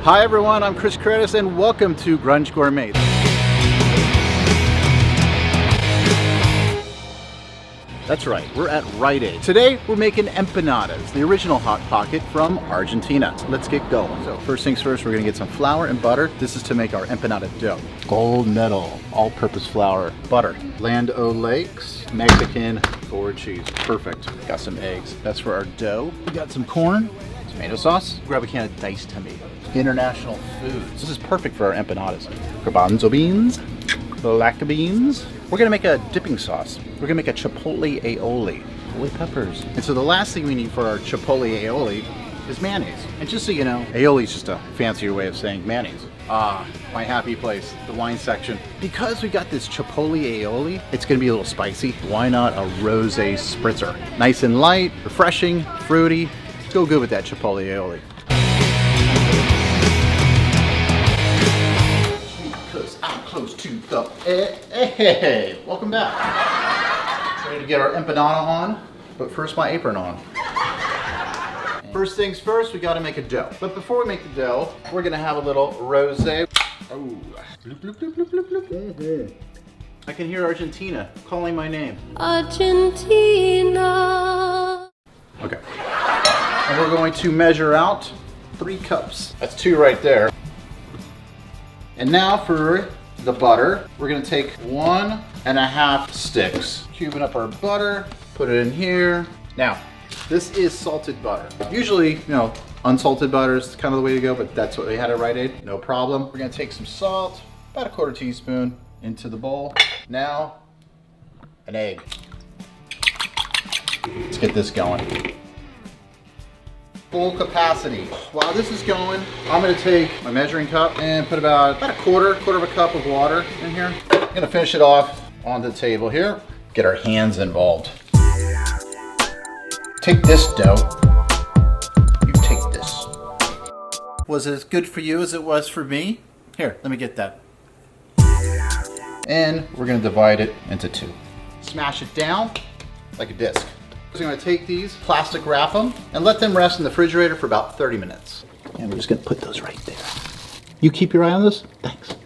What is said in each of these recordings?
Hi everyone, I'm Chris Curtis and welcome to Grunge Gourmet. That's right, we're at Rite Aid. Today we're making empanadas, the original Hot Pocket from Argentina. Let's get going. So first things first, we're gonna get some flour and butter. This is to make our empanada dough. Gold medal, all-purpose flour, butter. Land O'Lakes, Mexican forward cheese, perfect. Got some eggs, that's for our dough. We got some corn, tomato sauce. Grab a can of diced tomato. International foods. This is perfect for our empanadas. Garbanzo beans, black beans. We're gonna make a dipping sauce. We're gonna make a chipotle aioli with peppers. And so the last thing we need for our chipotle aioli is mayonnaise. And just so you know, aioli is just a fancier way of saying mayonnaise. Ah, my happy place, the wine section. Because we got this chipotle aioli, it's gonna be a little spicy. Why not a rosé spritzer? Nice and light, refreshing, fruity. Go good with that chipotle aioli. I'm close to the hey, welcome back. Ready to get our empanada on, but first my apron on. First things first, we got to make a dough. But before we make the dough, we're gonna have a little rosé. Oh, bloop, bloop, bloop, bloop, bloop, bloop. I can hear Argentina calling my name. Argentina. Okay. And we're going to measure out 3 cups. That's 2 right there. And now for the butter, we're gonna take 1.5 sticks. Cubing up our butter, put it in here. Now, this is salted butter. Usually, you know, unsalted butter is kind of the way to go, but that's what they had at Rite Aid, no problem. We're gonna take some salt, about 1/4 teaspoon into the bowl. Now, an egg. Let's get this going. Full capacity. While this is going, I'm gonna take my measuring cup and put about a quarter of a cup of water in here. I'm gonna finish it off on the table here. Get our hands involved. Take this dough. You take this. Was it as good for you as it was for me? Here, let me get that. And we're gonna divide it into 2. Smash it down like a disc. So I'm gonna take these, plastic wrap them, and let them rest in the refrigerator for about 30 minutes. And we're just gonna put those right there. You keep your eye on this? Thanks.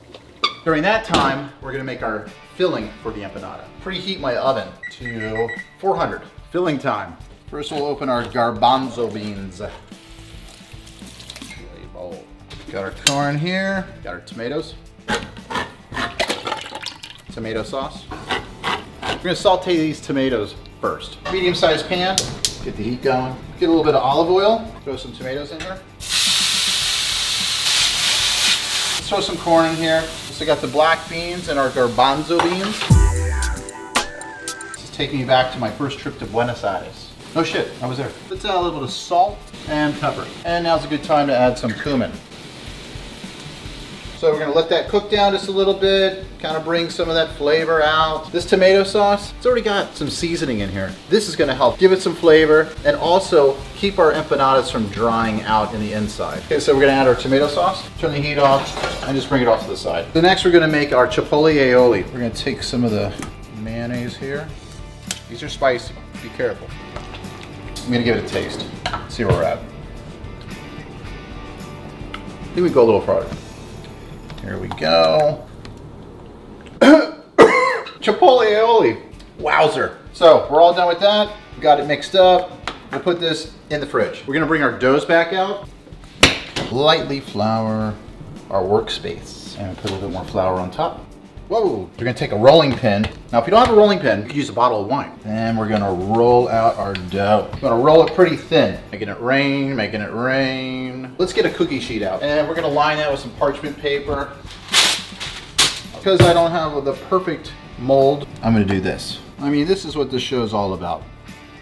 During that time, we're gonna make our filling for the empanada. Preheat my oven to 400. Filling time. First we'll open our garbanzo beans. Got our corn here, got our tomatoes. Tomato sauce. We're gonna saute these tomatoes first. Medium-sized pan, get the heat going. Get a little bit of olive oil, throw some tomatoes in here. Let's throw some corn in here. So I got the black beans and our garbanzo beans. This is taking me back to my first trip to Buenos Aires. No shit, I was there. Let's add a little bit of salt and pepper. And now's a good time to add some cumin. So we're gonna let that cook down just a little bit, kind of bring some of that flavor out. This tomato sauce, it's already got some seasoning in here. This is gonna help give it some flavor and also keep our empanadas from drying out in the inside. Okay, so we're gonna add our tomato sauce, turn the heat off, and just bring it off to the side. So next we're gonna make our chipotle aioli. We're gonna take some of the mayonnaise here. These are spicy, be careful. I'm gonna give it a taste, see where we're at. I think we go a little farther. Here we go. Chipotle aioli. Wowzer. So we're all done with that. We got it mixed up. We'll put this in the fridge. We're gonna bring our doughs back out. Lightly flour our workspace. And put a little bit more flour on top. Whoa. We're gonna take a rolling pin. Now if you don't have a rolling pin, you can use a bottle of wine. And we're gonna roll out our dough. We're gonna roll it pretty thin. Making it rain, making it rain. Let's get a cookie sheet out. And we're gonna line that with some parchment paper. Because I don't have the perfect mold, I'm gonna do this. I mean, this is what this show is all about.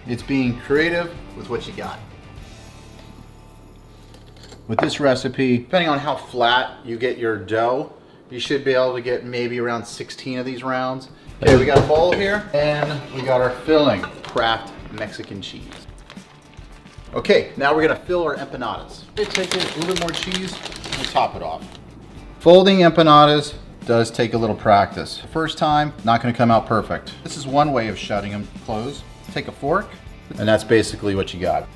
It's being creative with what you got. With this recipe, depending on how flat you get your dough, you should be able to get maybe around 16 of these rounds. Okay, we got a bowl here, and we got our filling, Kraft Mexican cheese. Okay, now we're gonna fill our empanadas. Take a little bit more cheese and top it off. Folding empanadas does take a little practice. The first time, not gonna come out perfect. This is one way of shutting them closed. Take a fork, and that's basically what you got.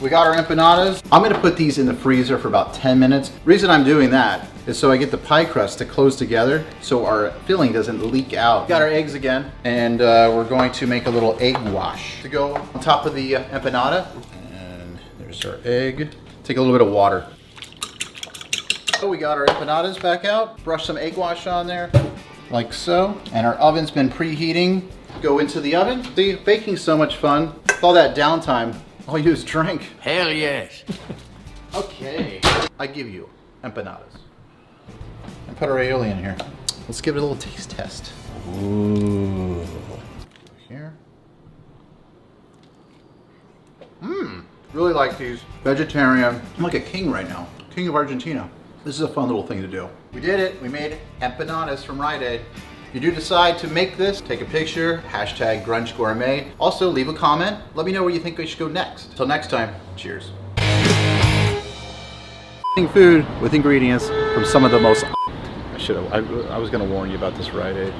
We got our empanadas. I'm gonna put these in the freezer for about 10 minutes. The reason I'm doing that is so I get the pie crust to close together so our filling doesn't leak out. Got our eggs again, and we're going to make a little egg wash to go on top of the empanada. And there's our egg. Take a little bit of water. So we got our empanadas back out. Brush some egg wash on there, like so. And our oven's been preheating. Go into the oven. See, baking's so much fun. With all that downtime, all you do is drink. Hell yes. Okay, I give you empanadas. And put our aioli in here. Let's give it a little taste test. Ooh. Here. Really like these. Vegetarian. I'm like a king right now. King of Argentina. This is a fun little thing to do. We did it. We made empanadas from Rite Aid. If you do decide to make this, take a picture, hashtag Grunge Gourmet. Also, leave a comment. Let me know where you think we should go next. Until next time, cheers. Food with ingredients from some of the most... I was gonna warn you about this Rite Aid.